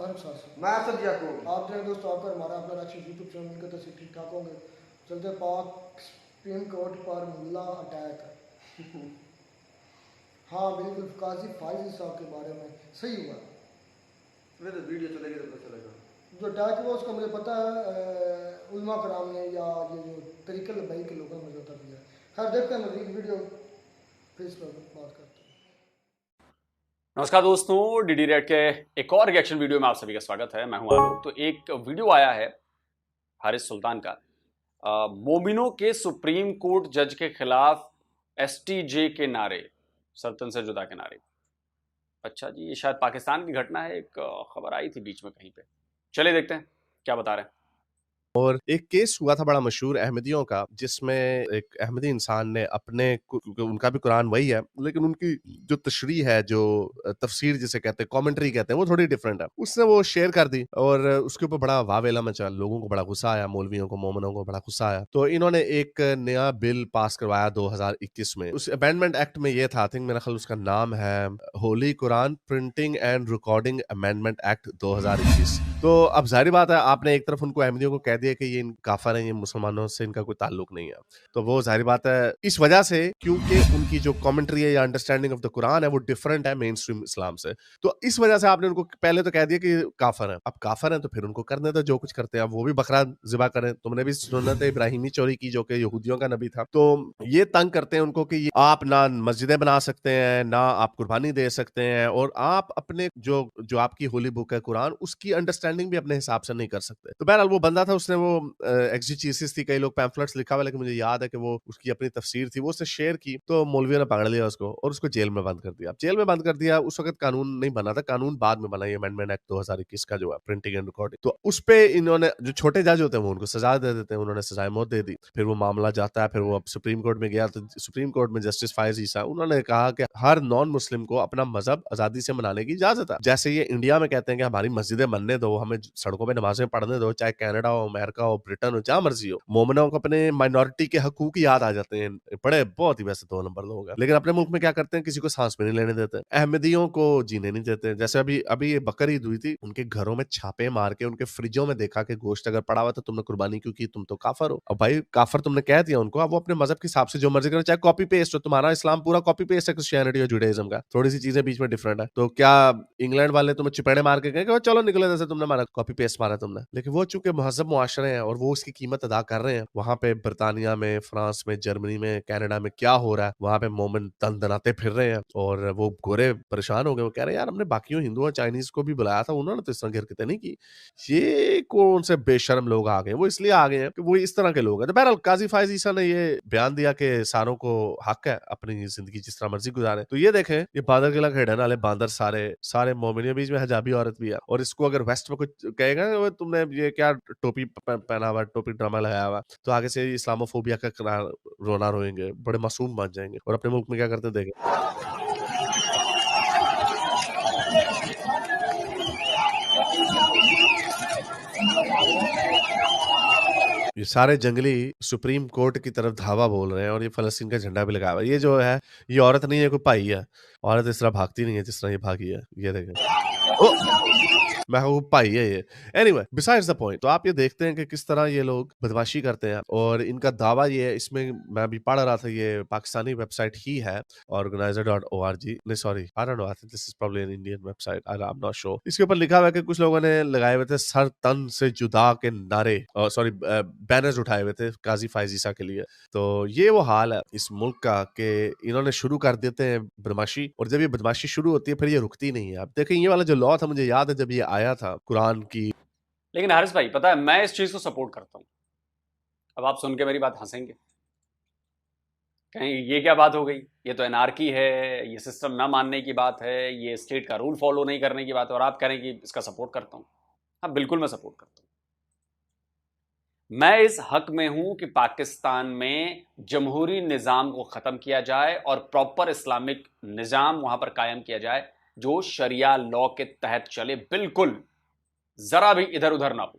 फारूक साहब मैं सब याकूब। आप जो है दोस्तों आपका हमारा अपना राक्षस यूट्यूब चैनल मिलकर तो ठीक ठाक होंगे। चलते पाक सुप्रीम कोर्ट पर मुल्ला अटैक। हाँ बिल्कुल काजी फाइज साहब के बारे में सही हुआ। मेरे तो वीडियो चलेगी तो पता चलेगा। जो अटैक हुआ उसका मुझे पता है उलमा कराम ने या ये जो तरीके लबाई के लोगों ने मुझे बता दिया। खैर देखते हैं मजीद वीडियो फिर इस पर बात करते हैं। नमस्कार दोस्तों, डीडी रेड के एक और रिएक्शन वीडियो में आप सभी का स्वागत है। मैं हूं आलोक। तो एक वीडियो आया है हारिस सुल्तान का, मोमिनों के सुप्रीम कोर्ट जज के खिलाफ एसटीजे के नारे, सल्तन से जुदा के नारे। अच्छा जी, ये शायद पाकिस्तान की घटना है। एक खबर आई थी बीच में कहीं पे। चलिए देखते हैं क्या बता रहे हैं। और एक केस हुआ था बड़ा मशहूर अहमदियों का, जिसमें एक अहमदी इंसान ने अपने उनका भी कुरान वही है, लेकिन उनकी जो तशरीह है, जो तफसीर जिसे कहते हैं, कमेंट्री कहते हैं, वो थोड़ी डिफरेंट है। उसने वो शेयर कर दी और उसके ऊपर बड़ा वावेला मचा। लोगों को बड़ा गुस्सा आया, मौलवियों को, मोमनों को बड़ा गुस्सा आया। तो इन्होंने एक नया बिल पास करवाया 2021 में। उस अमेंडमेंट एक्ट में ये था, आई थिंक मेरा ख्याल उसका नाम है Holi Quran printing and recording amendment act 2021। तो अब जाहिर बात है, आपने एक तरफ उनको अहमदियों को कह दिया कि ये काफिर हैं, ये मुसलमानों से इनका कोई ताल्लुक नहीं है। तो वो जाहिर बात है इस वजह से, क्योंकि उनकी जो कमेंट्री है या अंडरस्टैंडिंग ऑफ द कुरान है वो डिफरेंट है मेन स्ट्रीम इस्लाम से। तो इस वजह से आपने उनको पहले तो कह दिया कि काफिर हैं। अब काफिर हैं तो फिर उनको करने दो जो कुछ करते हैं। अब वो भी बकरा ज़िबा करें। तुमने भी सुन्नत इब्राहिमी चोरी की, जो कि यहूदियों का नबी था। तो ये तंग करते हैं उनको कि आप ना मस्जिदें बना सकते हैं, ना आप कुर्बानी दे सकते हैं, और आप अपने जो जो आपकी होली बुक है कुरान, उसकी अंडरस्टैंडिंग भी अपने हिसाब से नहीं कर सकते। तो बहरहाल वो बंदा था, उसने वो एक्जीचीसिस थी, कई लोग पैम्फलेट्स लिखा हुआ, लेकिन मुझे याद है कि वो उसकी अपनी तफसीर थी, वो उसने शेयर की। तो मौलवियों ने पकड़ लिया उसको और उसको जेल में बंद कर दिया। जेल में बंद कर दिया। उस वक्त कानून नहीं बना था, कानून बाद में बना, ये अमेंडमेंट एक्ट 2021 का जो है प्रिंटिंग एंड रिकॉर्डिंग। तो उस पे इन्होंने, जो छोटे जज होते हैं वो उनको सजा दे देते हैं, उन्होंने सजाए मौत दे दी। फिर वो मामला जाता है, फिर वो अब सुप्रीम कोर्ट में गया। तो सुप्रीम कोर्ट में जस्टिस फायज ईसा उन्होंने कहा कि हर नॉन मुस्लिम को अपना मजहब आजादी से मनाने की इजाजत है। जैसे ये इंडिया में कहते हैं कि हमारी मस्जिदें बनने दो, हमें सड़कों पे नमाजें पढ़ने दो, चाहे कनाडा हो, अमेरिका हो, ब्रिटेन हो, जहां मर्जी हो। मोमिनों को अपने माइनॉरिटी के हकूक याद आ जाते हैं। बड़े बहुत ही वैसे 2 नंबर लोग हैं, लेकिन अपने मुल्क में क्या करते हैं, किसी को सांस भी नहीं लेने देते, अहमदियों को जीने नहीं देते। जैसे अभी अभी ये बकर ईद हुई थी, उनके घरों में छापे मार के उनके फ्रिजों में देखा कि गोश्त अगर पड़ा हुआ तो तुमने कुर्बानी क्यों की, तुम तो काफर हो। अब भाई काफर तुमने कह दिया उनको, अब वो अपने मजहब के हिसाब से जो मर्जी करें, चाहे कॉपी पेस्ट हो। तुम्हारा इस्लाम पूरा कॉपी पेस्ट है क्रिश्चियनिटी और जुडाइज्म का, थोड़ी सी चीजें बीच में डिफरेंट है। तो क्या इंग्लैंड वाले तुम्हें चिपेड़े मार के कहें कि चलो निकले, जैसे तुमने मारा, कॉपी पेस्ट मारा तुमने। लेकिन वो चूंकि महजब मुआशरे हैं और वो उसकी कीमत अदा कर रहे हैं, वहां पे बर्तानिया में, फ्रांस में, जर्मनी में, कनाडा में क्या हो रहा है, वहां पे मोमिन तन दनाते फिर रहे हैं। और वो गोरे परेशान हो गए। वो कह रहे हैं यार, हमने बाकियों हिंदुओं चाइनीज को भी बुलाया था, उन्होंने तो इस तरह की हरकतें नहीं की। ये कौन से बेशर्म लोग आ गए। वो इसलिए आ गए हैं कि वो इस तरह के लोग हैं। तो बहरहाल काजी फायज ईसा ने ये बयान दिया कि सारों को हक है अपनी जिंदगी जिस तरह मर्जी गुजारे। तो ये देखें, ये बांदर किला खेड़न वाले बांदर सारे सारे मोमिनियों, बीच में हिजाबी औरत भी है। और इसको अगर वेस्ट में कुछ कहेगा कि तुमने ये क्या टोपी पहना हुआ, टोपी ड्रामा लगाया हुआ, तो आगे से इस्लामोफोबिया का रोना रोएंगे, बड़े मासूम बन जाएंगे। और अपने मुल्क में क्या करते हैं देखें। ये सारे जंगली सुप्रीम कोर्ट की तरफ धावा बोल रहे हैं और ये फलस्तीन का झंडा भी लगाया हुआ है। ये जो है, ये औरत नहीं है, कोई भाई है। औरत इस तरह भागती नहीं है जिस तरह ये भागी है। ये देखें, ओ महबूब भाई है ये। Anyway, besides the point. तो आप ये देखते हैं कि किस तरह ये लोग बदमाशी करते हैं। और इनका दावा ये है, इसमें मैं अभी पढ़ रहा था, ये पाकिस्तानी वेबसाइट ही है, organizer.org, नहीं sorry, I don't know, I think this is probably an Indian website, I am not sure. इसके ऊपर लिखा हुआ है कि कुछ लोगों ने लगाए हुए थे सर तन से जुदा के नारे, सॉरी बैनर्स उठाए हुए थे काजी फायज ईसा के लिए। तो ये वो हाल है इस मुल्क का कि इन्होंने शुरू कर देते हैं बदमाशी, और जब ये बदमाशी शुरू होती है फिर ये रुकती नहीं है। अब देखें, ये वाला जो लॉ था, मुझे याद है जब ये आया था कुरान की। लेकिन हारिस भाई, पता है, मैं इस चीज को सपोर्ट करता हूं। अब आप सुन के मेरी बात हंसेंगे, कहीं ये क्या बात हो गई, ये तो एनार्की है, ये सिस्टम ना मानने की बात है, ये स्टेट का रूल फॉलो नहीं करने की बात है, और आप कह रहे हैं कि इसका सपोर्ट करता हूं। हाँ, बिल्कुल मैं सपोर्ट करता हूं। मैं इस हक में हूं कि पाकिस्तान में जमहूरी निज़ाम को ख़त्म किया जाए और प्रॉपर इस्लामिक निज़ाम वहां पर कायम किया जाए, जो शरिया लॉ के तहत चले, बिल्कुल जरा भी इधर उधर ना हो।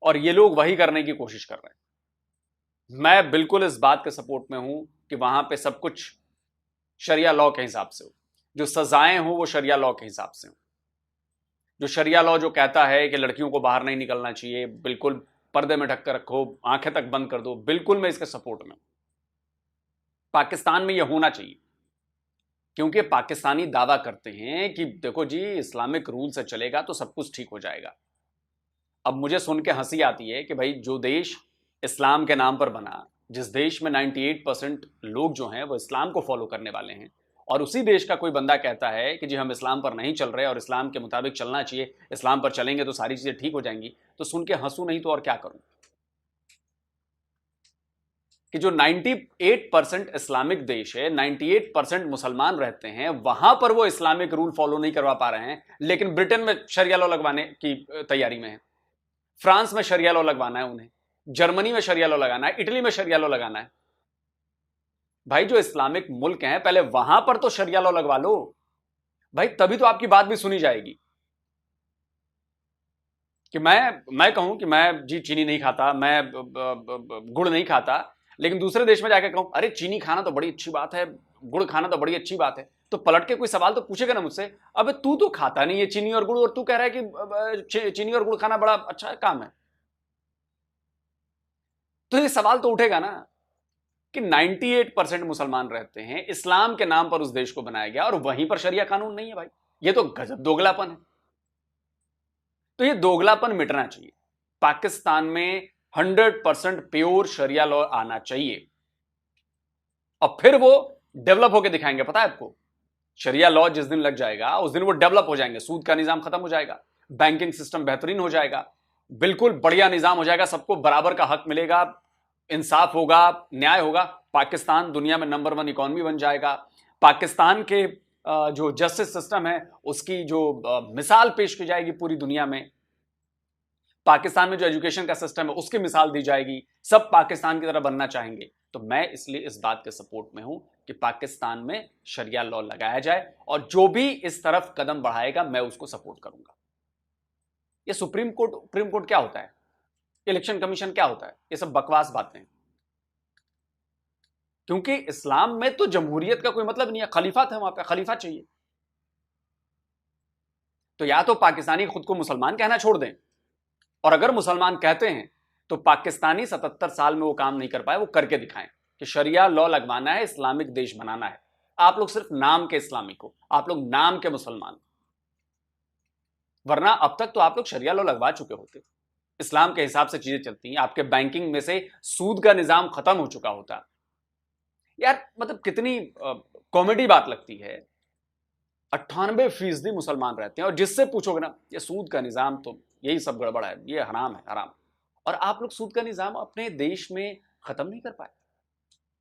और ये लोग वही करने की कोशिश कर रहे हैं। मैं बिल्कुल इस बात के सपोर्ट में हूं कि वहां पे सब कुछ शरिया लॉ के हिसाब से हो, जो सजाएं हो वो शरिया लॉ के हिसाब से हो। जो शरिया लॉ जो कहता है कि लड़कियों को बाहर नहीं निकलना चाहिए, बिल्कुल पर्दे में ढक कर रखो, आंखें तक बंद कर दो, बिल्कुल मैं इसके सपोर्ट में हूं। पाकिस्तान में यह होना चाहिए, क्योंकि पाकिस्तानी दावा करते हैं कि देखो जी इस्लामिक रूल से चलेगा तो सब कुछ ठीक हो जाएगा। अब मुझे सुन के हंसी आती है कि भाई जो देश इस्लाम के नाम पर बना, जिस देश में 98% लोग जो हैं वो इस्लाम को फॉलो करने वाले हैं, और उसी देश का कोई बंदा कहता है कि जी हम इस्लाम पर नहीं चल रहे और इस्लाम के मुताबिक चलना चाहिए, इस्लाम पर चलेंगे तो सारी चीजें ठीक हो जाएंगी, तो सुन के हंसू नहीं तो और क्या करूं। कि जो 98% इस्लामिक देश है, 98% मुसलमान रहते हैं, वहां पर वो इस्लामिक रूल फॉलो नहीं करवा पा रहे हैं, लेकिन ब्रिटेन में शरिया लॉ लगवाने की तैयारी में है, फ्रांस में शरिया लॉ लगवाना है उन्हें, जर्मनी में शरिया लॉ लगाना है, इटली में शरिया लॉ लगाना है। भाई जो इस्लामिक मुल्क हैं पहले वहां पर तो शरिया लॉ लगवा लो भाई, तभी तो आपकी बात भी सुनी जाएगी। कि मैं कहूं कि मैं जी चीनी नहीं खाता, मैं गुड़ नहीं खाता, लेकिन दूसरे देश में जाकर कहूं अरे चीनी खाना तो बड़ी अच्छी बात है, गुड़ खाना तो बड़ी अच्छी बात है, तो पलट के कोई सवाल तो पूछेगा ना मुझसे, अबे तू तो खाता नहीं है चीनी और गुड़ और तू कह रहा है कि चीनी और गुड़ खाना बड़ा अच्छा काम है। तो ये सवाल तो उठेगा ना कि 98% मुसलमान रहते हैं, इस्लाम के नाम पर उस देश को बनाया गया और वहीं पर शरिया कानून नहीं है। भाई ये तो गजब दोगलापन है। तो ये दोगलापन मिटना चाहिए। पाकिस्तान में 100% प्योर शरिया लॉ आना चाहिए और फिर वो डेवलप होकर दिखाएंगे। पता है आपको, शरिया लॉ जिस दिन लग जाएगा उस दिन वो डेवलप हो जाएंगे, सूद का निजाम खत्म हो जाएगा, बैंकिंग सिस्टम बेहतरीन हो जाएगा, बिल्कुल बढ़िया निजाम हो जाएगा, सबको बराबर का हक मिलेगा, इंसाफ होगा, न्याय होगा, पाकिस्तान दुनिया में नंबर 1 इकॉनमी बन जाएगा। पाकिस्तान के जो जस्टिस सिस्टम है उसकी जो मिसाल पेश की जाएगी पूरी दुनिया में। पाकिस्तान में जो एजुकेशन का सिस्टम है उसकी मिसाल दी जाएगी, सब पाकिस्तान की तरह बनना चाहेंगे। तो मैं इसलिए इस बात के सपोर्ट में हूं कि पाकिस्तान में शरिया लॉ लगाया जाए और जो भी इस तरफ कदम बढ़ाएगा मैं उसको सपोर्ट करूंगा। ये सुप्रीम कोर्ट क्या होता है, इलेक्शन कमीशन क्या होता है, ये सब बकवास बातें हैं। क्योंकि इस्लाम में तो जमहूरियत का कोई मतलब नहीं है, खलीफा थे वहां पे, खलीफा चाहिए। तो या तो पाकिस्तानी खुद को मुसलमान कहना छोड़ दें, और अगर मुसलमान कहते हैं तो पाकिस्तानी 77 साल में वो काम नहीं कर पाए, वो करके दिखाएं कि शरिया लॉ लगवाना है, इस्लामिक देश बनाना है। आप लोग सिर्फ नाम के इस्लामिक हो, आप लोग नाम के मुसलमान, वरना अब तक तो आप लोग शरिया लॉ लगवा चुके होते, इस्लाम के हिसाब से चीजें चलती हैं, आपके बैंकिंग में से सूद का निजाम खत्म हो चुका होता। यार मतलब कितनी कॉमेडी बात लगती है। 98% मुसलमान रहते हैं और जिससे पूछोगे ना ये सूद का निजाम तो यही सब गड़बड़ है, ये हराम है, हराम। और आप लोग सूद का निजाम अपने देश में खत्म नहीं कर पाए।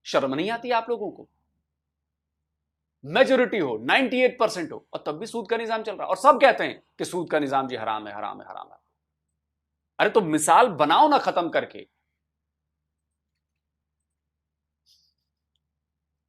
शर्म नहीं आती आप लोगों को? मेजोरिटी हो, 98% हो, और तब भी सूद का निजाम चल रहा है और सब कहते हैं कि सूद का निजाम जी हराम है, हराम है, हराम है। अरे तो मिसाल बनाओ ना खत्म करके।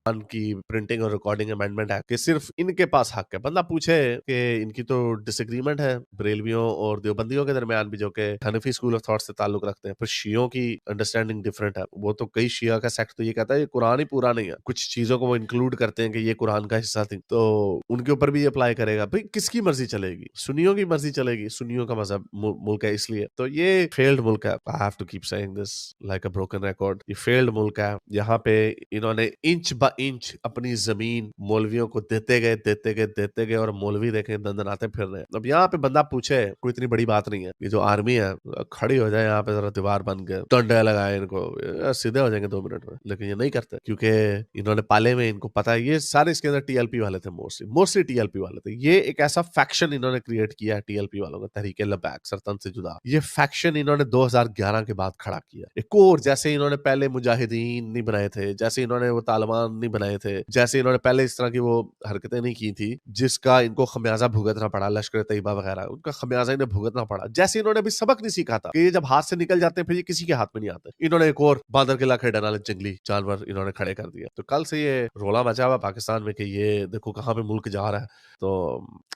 की प्रिंटिंग और रिकॉर्डिंग अमेंडमेंट एक्ट के सिर्फ इनके पास हक है। बंदा पूछे कि इनकी तो डिसएग्रीमेंट है बरेलवियों और देवबंदियों के दरमियान भी, जो कि हनफी स्कूल ऑफ थॉट से ताल्लुक रखते हैं, पर शियों की अंडरस्टैंडिंग डिफरेंट है। वो तो कई शिया का सेक्ट तो ये कहता है ये कुरान ही पूरा नहीं है, कुछ चीजों को वो इंक्लूड करते हैं कि ये कुरान का हिस्सा थी, तो उनके ऊपर भी अप्लाई करेगा। भाई किसकी मर्जी चलेगी? सुन्नियों की मर्जी चलेगी, सुन्नियों का मजहब मुल्क है इसलिए। तो ये फेल्ड मुल्क है। I have to keep saying this like a broken record. ये फेल्ड मुल्क है। यहाँ पे इन्होंने इंच ब इंच अपनी जमीन मौलवियों को देते गए और मौलवी देखे दंदनाते फिर रहे हैं। अब यहाँ पे बंदा पूछे, कोई इतनी बड़ी बात नहीं है, ये जो आर्मी है खड़ी हो जाए यहाँ पे जरा दीवार बन के, डंडे लगाए इनको, सीधे हो जाएंगे 2 मिनट में। लेकिन ये नहीं करते क्योंकि इन्होंने पाले में, इनको पता है ये सारे इसके अंदर टीएलपी वाले थे, मोस्टली टीएलपी वाले थे। ये एक ऐसा फैक्शन इन्होंने क्रिएट किया है टीएलपी वालों का, तहरीके लबैक सरतन से जुदा। ये फैक्शन इन्होंने 2011 के बाद खड़ा किया। एक और, जैसे इन्होंने पहले मुजाहिदीन नहीं बनाए थे, जैसे इन्होंने वो तालिबान नहीं बनाए थे, जैसे इन्होंने पहले इस तरह की वो हरकतें नहीं की थी जिसका इनको खमियाजा भुगतना पड़ा, लश्कर तैयबा वगैरह, उनका खमियाजा इन्हें भुगतना पड़ा। जैसे इन्होंने अभी सबक नहीं सीखा था कि ये जब हाथ से निकल जाते हैं फिर ये किसी के हाथ में नहीं आते, इन्होंने एक और बांदर के लाखे डाले जंगली जानवर इन्होंने खड़े कर दिया। तो कल से ये रोला मचा हुआ पाकिस्तान में कि ये देखो कहाँ पे मुल्क जा रहा है। तो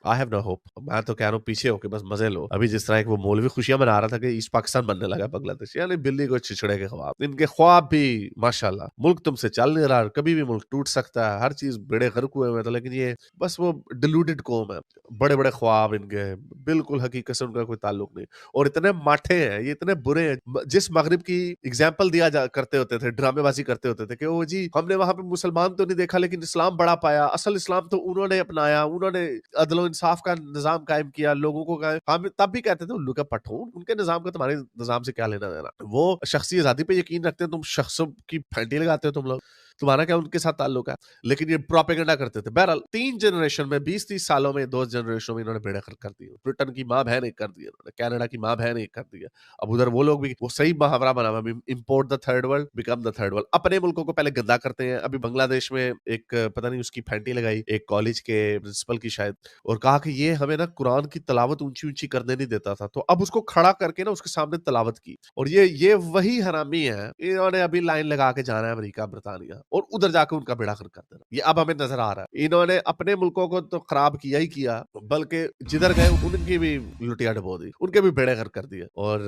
आई हैव नो होप। मैं तो कह रहा हूँ पीछे होके बस मजे लो। अभी जिस तरह एक वो मौलवी खुशियां मना रहा था कि ईस्ट पाकिस्तान बनने लगा बांग्लादेश, यानी बिल्ली को छिछड़े के ख्वाब, इनके ख्वाब भी माशाल्लाह, मुल्क तुमसे चल नहीं रहा, कभी भी मुल्क मुल्क टूट सकता है, हर चीज बेड़े गर्क हुए हुए। तो लेकिन ये बस वो डिलूडेड कौम है, बड़े बड़े ख्वाब इनके, बिल्कुल हकीकत से उनका कोई ताल्लुक नहीं, और इतने माठे हैं, ये इतने बुरे हैं। जिस मगरिब की एग्जाम्पल करते होते थे, ड्रामेबाजी करते होते थे कि ओ जी हमने वहां पे मुसलमान तो नहीं देखा लेकिन इस्लाम बड़ा पाया, असल इस्लाम तो उन्होंने अपनाया, उन्होंने अदल इंसाफ का निजाम कायम किया, लोगों को हम तब भी कहते थे उल्लू का पठून, उनके निजाम का तुम्हारे निजाम से क्या लेना देना। वो शख्सी आजादी पे यकीन रखते हैं, तुम शख्सों की फैंटी लगाते हो तुम लोग, तुम्हारा क्या उनके साथ ताल्लुक है। लेकिन ये प्रोपेगेंडा करते थे। बहरहाल 3 जनरेशन में, 20-30 सालों में, 2 जनरेशन में इन्होंने बेड़ा कर दिया। ब्रिटेन की माँ बहन एक कर दिया इन्होंने, कनाडा की माँ बहन एक कर दिया। अब उधर वो लोग भी, वो सही मुहावरा बना हुआ, import the third world become the third world. अपने मुल्कों को पहले गंदा करते हैं। अभी बांग्लादेश में एक पता नहीं उसकी फैंटी लगाई एक कॉलेज के प्रिंसिपल की शायद, और कहा कि ये हमें ना कुरान की तलावत ऊंची ऊंची करने नहीं देता था, तो अब उसको खड़ा करके ना उसके सामने तलावत की। और ये वही हरामी है, इन्होंने अभी लाइन लगा के जाना है अमेरिका ब्रिटानिया, और उधर जाकर उनका बेड़ा गर्क कर देना। ये अब हमें नजर आ रहा है। इन्होंने अपने मुल्कों को तो खराब किया ही किया, बल्कि जिधर गए उनकी भी लुटिया डबो दी, उनके भी बेड़े गर्क कर दिए। और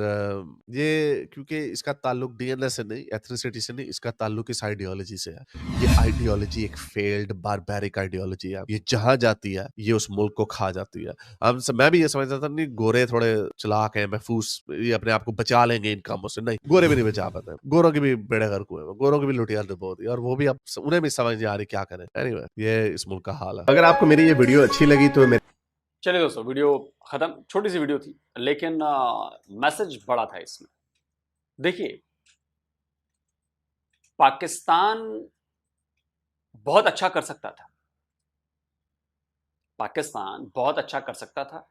ये क्योंकि इसका ताल्लुक डीएनए से नहीं, एथनिसिटी से नहीं, इसका ताल्लुक इस आइडियोलॉजी से है। ये आइडियोलॉजी एक फेल्ड बारबैरिक आइडियोलॉजी है। ये जहां जाती है ये उस मुल्क को खा जाती है। मैं भी ये समझता था नहीं गोरे थोड़े चलाक हैं, महफूज, ये अपने आप को बचा लेंगे इन कामों से। नहीं, गोरे भी नहीं बचा पाते, गोरों के भी बेड़े गर्क हुए, गोरों की भी लुटिया डबो दी, और वो भी अब उन्हें भी समझ नहीं आ रही क्या करें। एनीवे, ये इस मुल्क का हाल है। अगर आपको मेरी ये वीडियो अच्छी लगी तो चलिए दोस्तों, वीडियो खत्म, छोटी सी वीडियो थी लेकिन मैसेज बड़ा था इसमें। देखिए, पाकिस्तान बहुत अच्छा कर सकता था, पाकिस्तान बहुत अच्छा कर सकता था,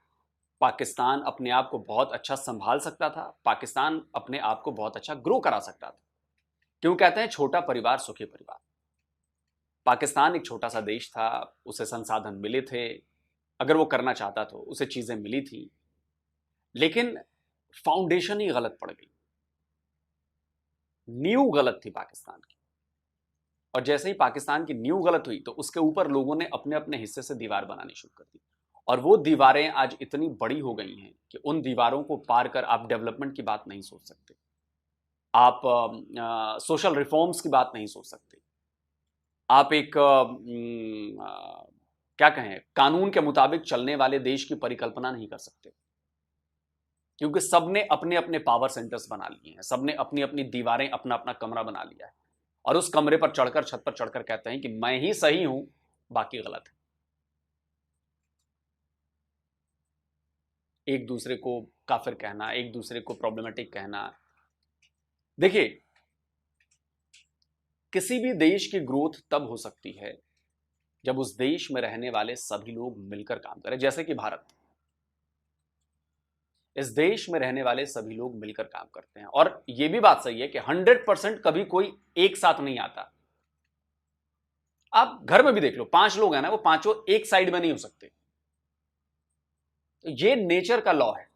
पाकिस्तान अपने आप को बहुत अच्छा संभाल सकता था, पाकिस्तान अपने आप को बहुत अच्छा ग्रो करा सकता था। क्यों कहते हैं छोटा परिवार सुखी परिवार? पाकिस्तान एक छोटा सा देश था, उसे संसाधन मिले थे, अगर वो करना चाहता तो उसे चीजें मिली थी, लेकिन फाउंडेशन ही गलत पड़ गई, नींव गलत थी पाकिस्तान की। और जैसे ही पाकिस्तान की नींव गलत हुई तो उसके ऊपर लोगों ने अपने अपने हिस्से से दीवार बनानी शुरू कर दी, और वो दीवारें आज इतनी बड़ी हो गई हैं कि उन दीवारों को पार कर आप डेवलपमेंट की बात नहीं सोच सकते, आप सोशल रिफॉर्म्स की बात नहीं सोच सकते, आप एक क्या कहें, कानून के मुताबिक चलने वाले देश की परिकल्पना नहीं कर सकते, क्योंकि सबने अपने अपने पावर सेंटर्स बना लिए हैं, सबने अपनी अपनी दीवारें, अपना अपना कमरा बना लिया है, और उस कमरे पर चढ़कर, छत पर चढ़कर कहते हैं कि मैं ही सही हूं, बाकी गलत है। एक दूसरे को काफिर कहना, एक दूसरे को प्रॉब्लमेटिक कहना। देखिए, किसी भी देश की ग्रोथ तब हो सकती है जब उस देश में रहने वाले सभी लोग मिलकर काम करें। जैसे कि भारत, इस देश में रहने वाले सभी लोग मिलकर काम करते हैं, और यह भी बात सही है कि 100% कभी कोई एक साथ नहीं आता। आप घर में भी देख लो, 5 लोग हैं ना, वो पांचों एक साइड में नहीं हो सकते, तो ये नेचर का लॉ है।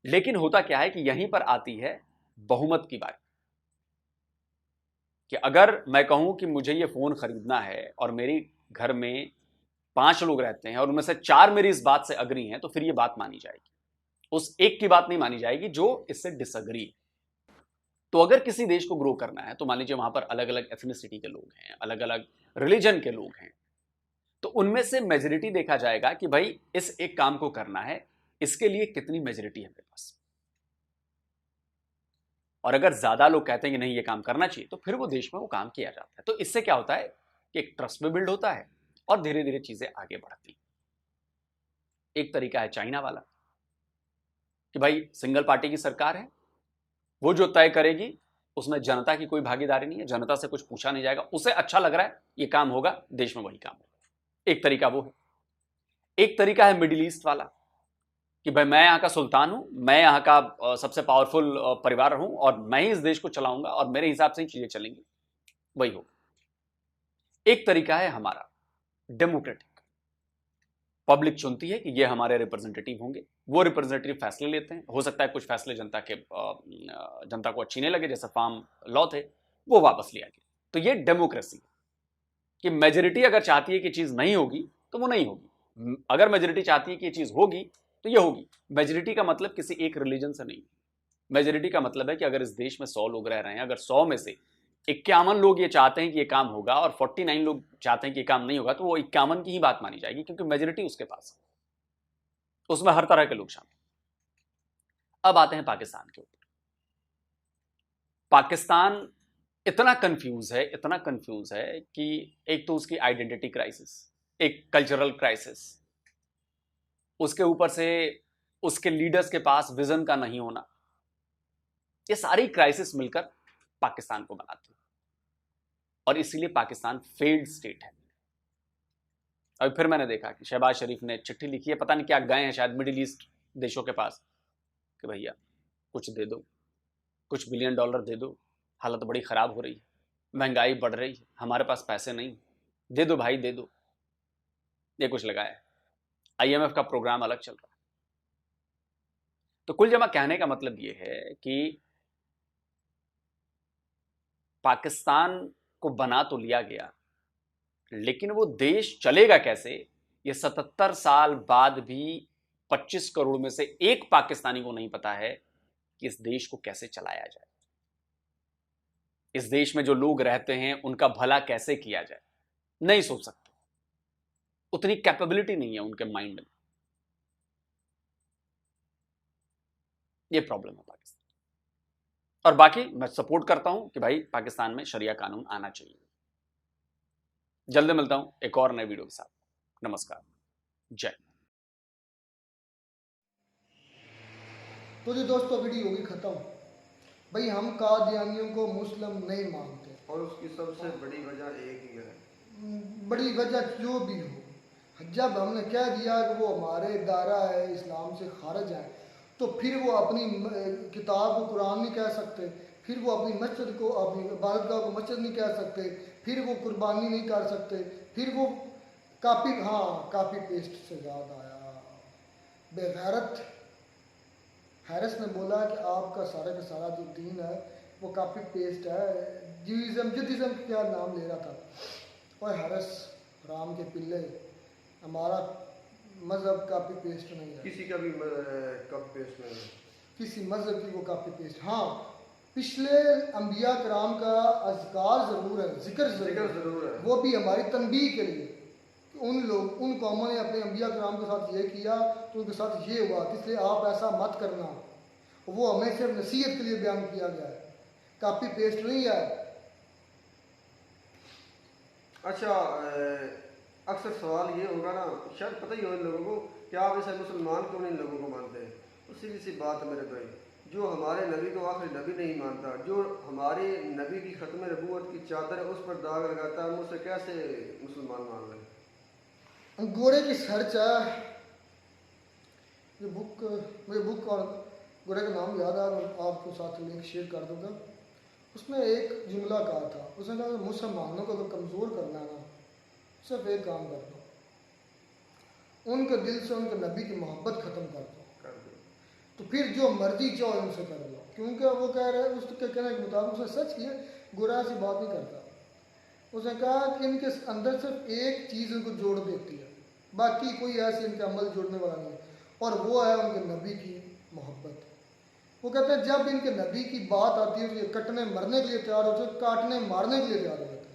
लेकिन होता क्या है कि यहीं पर आती है बहुमत की बात, कि अगर मैं कहूं कि मुझे ये फोन खरीदना है और मेरे घर में 5 लोग रहते हैं और उनमें से 4 मेरी इस बात से अग्री हैं, तो फिर ये बात मानी जाएगी, उस एक की बात नहीं मानी जाएगी जो इससे डिसअग्री है। तो अगर किसी देश को ग्रो करना है तो मान लीजिए वहां पर अलग अलग एथनिसिटी के लोग हैं, अलग अलग रिलीजन के लोग हैं, तो उनमें से मेजोरिटी देखा जाएगा कि भाई इस एक काम को करना है, इसके लिए कितनी मेजोरिटी है मेरे पास। और अगर ज्यादा लोग कहते हैं कि नहीं ये काम करना चाहिए, तो फिर वो देश में वो काम किया जाता है। तो इससे क्या होता है कि एक ट्रस्ट भी बिल्ड होता है और धीरे धीरे चीजें आगे बढ़ती। एक तरीका है चाइना वाला, कि भाई सिंगल पार्टी की सरकार है, वो जो तय करेगी उसमें जनता की कोई भागीदारी नहीं है, जनता से कुछ पूछा नहीं जाएगा, उसे अच्छा लग रहा है ये काम होगा, देश में वही काम होगा। एक तरीका वो है। एक तरीका है मिडिल ईस्ट वाला, कि भाई मैं यहां का सुल्तान हूं, मैं यहां का सबसे पावरफुल परिवार हूं और मैं ही इस देश को चलाऊंगा और मेरे हिसाब से ही चीजें चलेंगी, वही होगा। एक तरीका है हमारा डेमोक्रेटिक, पब्लिक चुनती है कि ये हमारे रिप्रेजेंटेटिव होंगे, वो रिप्रेजेंटेटिव फैसले लेते हैं, हो सकता है कुछ फैसले जनता को अच्छी नहीं लगे, जैसे फार्म लॉ थे वो वापस लिया गया। तो ये डेमोक्रेसी, कि मेजोरिटी अगर चाहती है कि चीज नहीं होगी तो वो नहीं होगी, अगर मेजोरिटी चाहती है कि ये चीज होगी तो ये होगी। मेजोरिटी का मतलब किसी एक रिलीजन से नहीं, मेजोरिटी का मतलब है कि अगर इस देश में 100 लोग रह रहे हैं, अगर 100 में से 51 लोग ये चाहते हैं कि ये काम होगा और 49 लोग चाहते हैं कि ये काम नहीं होगा, तो वो 51 की ही बात मानी जाएगी क्योंकि मेजोरिटी उसके पास है, उसमें हर तरह के लोग शामिल। अब आते हैं पाकिस्तान के ऊपर। पाकिस्तान इतना कंफ्यूज है कि एक तो उसकी आइडेंटिटी क्राइसिस, एक कल्चरल क्राइसिस, उसके ऊपर से उसके लीडर्स के पास विजन का नहीं होना, ये सारी क्राइसिस मिलकर पाकिस्तान को बनाती है और इसीलिए पाकिस्तान फेल्ड स्टेट है। अभी फिर मैंने देखा कि शहबाज शरीफ ने चिट्ठी लिखी है, पता नहीं क्या गए हैं शायद मिडिल ईस्ट देशों के पास कि भैया कुछ दे दो, कुछ $1 बिलियन दे दो, हालत बड़ी ख़राब हो रही है, महंगाई बढ़ रही है, हमारे पास पैसे नहीं, दे दो भाई दे दो। ये कुछ लगाया है। IMF का प्रोग्राम अलग चल रहा है। तो कुल जमा कहने का मतलब ये है कि पाकिस्तान को बना तो लिया गया, लेकिन वो देश चलेगा कैसे, ये 77 साल बाद भी 25 करोड़ में से एक पाकिस्तानी को नहीं पता है कि इस देश को कैसे चलाया जाए, इस देश में जो लोग रहते हैं उनका भला कैसे किया जाए, नहीं सोच सकते, उतनी कैपेबिलिटी नहीं है उनके माइंड में। ये प्रॉब्लम है पाकिस्तान। और बाकी मैं सपोर्ट करता हूं कि भाई पाकिस्तान में शरिया कानून आना चाहिए। जल्दी मिलता हूं एक और नए वीडियो के साथ। नमस्कार, जय। तो जी दोस्तों वीडियो होगी ख़त्म। भाई हम कादियानियों को मुस्लिम नहीं मानते, और उसकी सबसे बड़ी वजह एक ही है। बड़ी वजह जो भी हो, जब हमने कह दिया कि वो हमारे दायरा है इस्लाम से खारिज है, तो फिर वो अपनी किताब को कुरान नहीं कह सकते, फिर वो अपनी मस्जिद को, अपनी इबादतगाह को मस्जिद नहीं कह सकते, फिर वो कुर्बानी नहीं कर सकते, फिर वो कापी पेस्ट से याद आया, बेगैरत हैरिस ने बोला कि आपका सारा का सारा जो दीन है वो कापी पेस्ट है, जुडिज्म क्या नाम ले रहा था। और हैरिस राम के पिल्ले, हमारा मज़हब कापी पेस्ट नहीं है, किसी का भी कप पेस्ट नहीं है, किसी मज़हब की वो कापी पेस्ट। हाँ, पिछले अंबिया कराम का अज़कार ज़रूर है, जिक्र जरूर है, वो भी हमारी तनबीह के लिए। उन कौमों ने अपने अंबिया कराम के साथ ये किया तो उनके साथ ये हुआ, इसलिए आप ऐसा मत करना। वो हमें सिर्फ नसीहत के लिए बयान किया गया है, कापी पेस्ट नहीं है। अच्छा, अक्सर सवाल ये होगा ना, शायद पता ही हो इन लोगों को, क्या आप ऐसे मुसलमान क्यों इन लोगों को मानते हैं? तो सीधी सी बात है मेरे भाई, जो हमारे नबी को आखिरी नबी नहीं मानता, जो हमारे नबी की ख़त्म नबूवत की चादर है उस पर दाग लगाता है, हम उसे कैसे मुसलमान मान लें? गोरे की सर्च है, मुझे बुक और गोरे का नाम याद है, मैं आपको साथ लिंक शेयर कर दूंगा। उसमें एक जुमला कहा था, उसने कहा मुसलमानों को अगर कमज़ोर करना है ना, सिर्फ एक काम कर दो, उनके दिल से उनके नबी की मोहब्बत ख़त्म कर दो, तो फिर जो मर्जी चाहो उनसे कर लो। क्योंकि वो कह रहे हैं, उसके कहने के मुताबिक उसने सच किया, गोरा से बात नहीं करता। उसने कहा कि इनके अंदर सिर्फ एक चीज़ उनको जोड़ देती है, बाकी कोई ऐसे इनके अमल जोड़ने वाला नहीं है, और वो है उनके नबी की मोहब्बत। वो कहते हैं जब इनके नबी की बात आती है तो ये कटने मरने के लिए तैयार होते हैं, काटने मारने के लिए तैयार हो जाते हैं,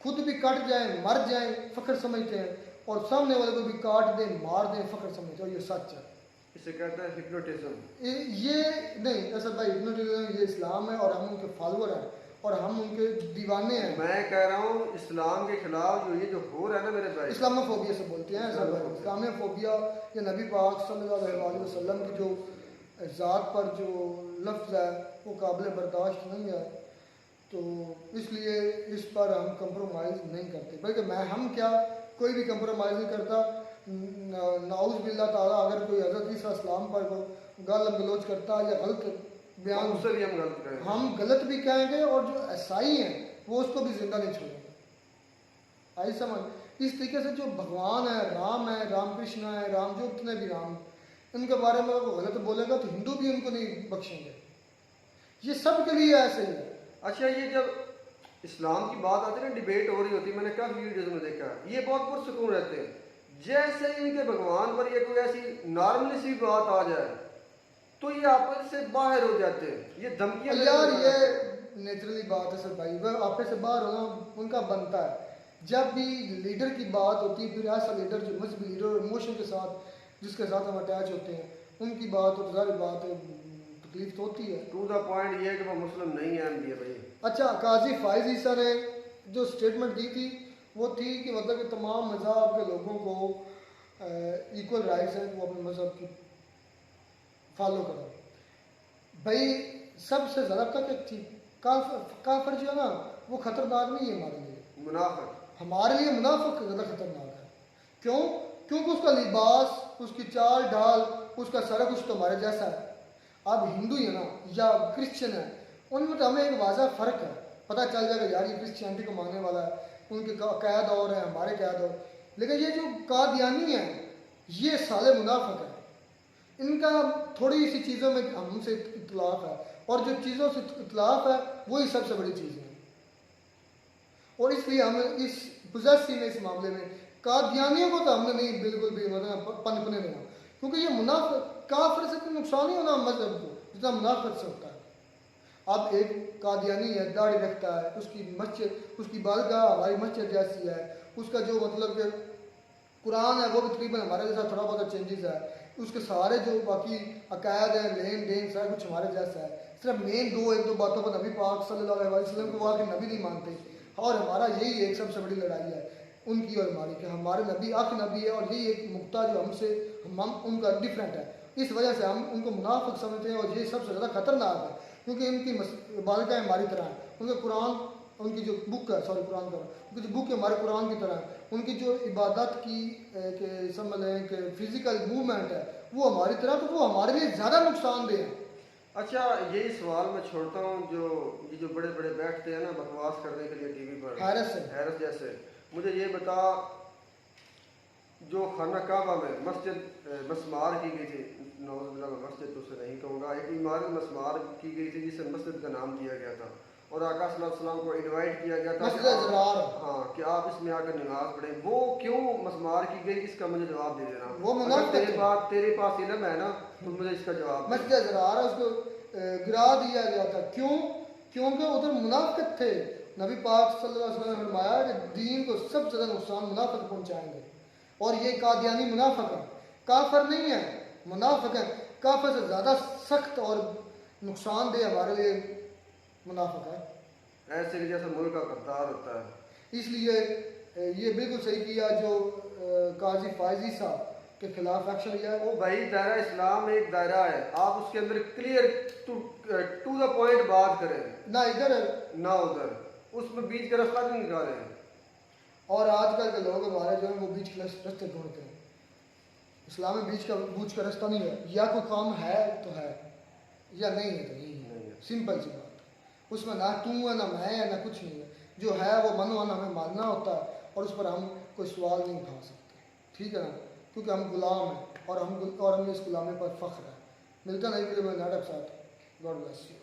खुद भी कट जाएं मर जाएं फ़ख्र समझते हैं, और सामने वाले को भी काट दें मार दें फ़ख्र समझते हैं। और ये सच है। इसे कहते हैं हिप्नोटिज्म। ये नहीं ऐसा भाई, हिप्नोटिज्म ये इस्लाम है और हम उनके फॉलोअर हैं और हम उनके दीवाने हैं। मैं कह रहा हूँ इस्लाम के खिलाफ जो ये जो हो रहा है ना मेरे भाई, इस्लामोफोबिया से बोलते हैं ऐसा भाई। इस्लामोफोबिया ये नबी पाक सल्लल्लाहु अलैहि वसल्लम की जो ज़ात पर जो लफ्ज़ है वो काबिल बर्दाश्त नहीं है, तो इसलिए इस पर हम कंप्रोमाइज़ नहीं करते। बल्कि हम क्या, कोई भी कंप्रोमाइज़ नहीं करता। नाउज़ बिल्लाह ताला अगर कोई हज़रत ईसा इस्लाम पर को गाल गलोच करता या गलत बयान, उससे भी हम गलत करेंगे, हम गलत भी कहेंगे, और जो ईसाई हैं वो उसको भी जिंदा नहीं छोड़ेंगे। आई समझ? इस तरीके से जो भगवान है, राम कृष्ण है, राम जो जितने भी राम, इनके बारे में वो गलत बोलेगा तो हिंदू भी उनको नहीं बख्शेंगे। ये सब के लिए ऐसे ही है। अच्छा, ये जब इस्लाम की बात आती है ना, डिबेट हो रही होती है, मैंने काफ़ी वीडियोज़ में देखा, ये बहुत पुरसुकून रहते हैं। जैसे ही इनके भगवान पर ये कोई ऐसी नॉर्मली सी बात आ जाए, तो ये आपस से बाहर हो जाते हैं, ये धमकियां यार देते हैं। ये नेचुरली बात है सर भाई, वह आपे से बाहर होना उनका बनता है। जब भी लीडर की बात होती है, फिर ऐसा लीडर जो मजहबी लीडर और इमोशन के साथ जिसके साथ हम अटैच होते हैं, उनकी बात और जाहिर बात है तकलीफ तो होती है। टू द पॉइंट ये है कि वो मुस्लिम नहीं है एमबीए भाई। अच्छा, काजी फाइज ईसा ने जो स्टेटमेंट दी थी वो थी कि मतलब कि तमाम मज़हब के लोगों को इक्वल राइट्स हैं, वो अपने मज़हब की फॉलो करें। भाई सबसे ज़्यादा तक एक थी काफर जो है ना, वो ख़तरनाक नहीं है हमारे लिए, मुनाफिक। हमारे लिए मुनाफिक ज़्यादा खतरनाक है। क्यों? क्योंकि उसका लिबास, उसकी चाल ढाल, उसका सारा कुछ तो हमारे जैसा है। अब हिंदू है ना या क्रिश्चियन है, उनमें तो हमें एक वाज़ा फ़र्क है, पता चल जाएगा यार ये क्रिश्चियनिटी को मानने वाला है, उनके कैद और है, हमारे कैद और। लेकिन ये जो कादियानी है ये साले मुनाफिक है, इनका थोड़ी सी चीज़ों में हमसे इख्तिलाफ है, और जो चीज़ों से इख्तिलाफ है वही सबसे बड़ी चीज़ है। और इसलिए हम इस पोजेसिव में, इस मामले में कादियानियों को तो हमने नहीं बिल्कुल भी मतलब पनपने देना, क्योंकि ये मुनाफिक काफिर से नुकसान ही होना मजहब को जितना मुनाफिक से होता है। अब एक कादियानी है, दाढ़ी रखता है, उसकी मस्जिद, उसकी बारगाह हमारी मस्जिद जैसी है, उसका जो मतलब कि कुरान है वो भी तकरीबन हमारे जैसा, थोड़ा बहुत चेंजेस है, उसके सारे जो बाकी अकायद हैं, लेन देन सारा कुछ हमारे जैसा है। सिर्फ मेन एक दो बातों पर नबी पाक सल्लल्लाहु अलैहि वसल्लम को आके नबी नहीं मानते, और हमारा यही एक सबसे बड़ी लड़ाई है उनकी और हमारी, कि हमारे नबी आखिरी नबी है, और यही एक नुक्ता जो हमसे हम उनका डिफरेंट है। इस वजह से हम उनको मुनाफिक समझते हैं, और ये सबसे ज़्यादा खतरनाक है, क्योंकि उनकी बालिकाएँ हमारी तरह हैं, उनके कुरान, उनकी जो बुक है, सॉरी कुरान का, उनकी जो बुक है हमारे कुरान की तरह है, उनकी जो इबादत की के समझ लें कि फिज़िकल मूवमेंट है वो हमारी तरह, तो वो हमारे लिए ज़्यादा नुकसानदेह है। अच्छा, यही सवाल मैं छोड़ता हूँ, जो बड़े बड़े बैठते हैं ना बकवास करने के लिए टीवी पर, हैरस जैसे, मुझे ये बता, जो खाना काबा में मस्जिद मस्मार की गई थी, नौज़ुबिल्लाह मैं मस्जिद तो उसे नहीं कहूँगा, एक इमारत मस्मार की गई थी जिसे मस्जिद का नाम दिया गया था, और आका सल्लल्लाहु अलैहि वसल्लम को इनवाइट किया गया था हाँ कि आप इसमें आकर नमाज पढ़ें। वो क्यों मस्मार की गई, इसका मुझे जवाब दे देना। वो अगर तेरे पास इल्म है ना तो मुझे इसका जवाब। मस्जिद ज़रार उसको गिरा दिया गया था, क्यों? क्योंकि उधर मुनाफिक थे। नबी पाक सल्लल्लाहु अलैहि वसल्लम ने फरमाया कि दीन को सबसे ज़्यादा नुकसान मुनाफिक पहुँचाएंगे, और ये कादियानी मुनाफिक है, काफिर नहीं है, मुनाफिक है। काफिर से ज़्यादा सख्त और नुकसानदेह हमारे लिए मुनाफिक है, ऐसे कि जैसे मुल्क का गद्दार होता है। इसलिए ये बिल्कुल सही किया जो काजी फायजी साहब के खिलाफ एक्शन लिया है। वो भाई दायरा इस्लाम एक दायरा है, आप उसके अंदर क्लियर टू द पॉइंट बात करें, ना इधर ना उधर, उसमें बीच का रास्ता नहीं निकालें। और आजकल के लोग हमारे जो है वो बीच के रास्ते ढूंढते हैं। इस्लाम में बीच का रास्ता नहीं है, या कोई काम है तो है, या नहीं है तो नहीं है, सिंपल सी बात। उसमें ना तू है, ना मैं है, ना कुछ नहीं है, जो है वो मनवाना हमें मानना होता है, और उस पर हम कोई सवाल नहीं उठा सकते, ठीक है ना, क्योंकि हम गुलाम हैं, और हमें इस गुलामी पर फ़ख्र है। मिलता नहीं वीडियो में नाटक साथ। God bless you.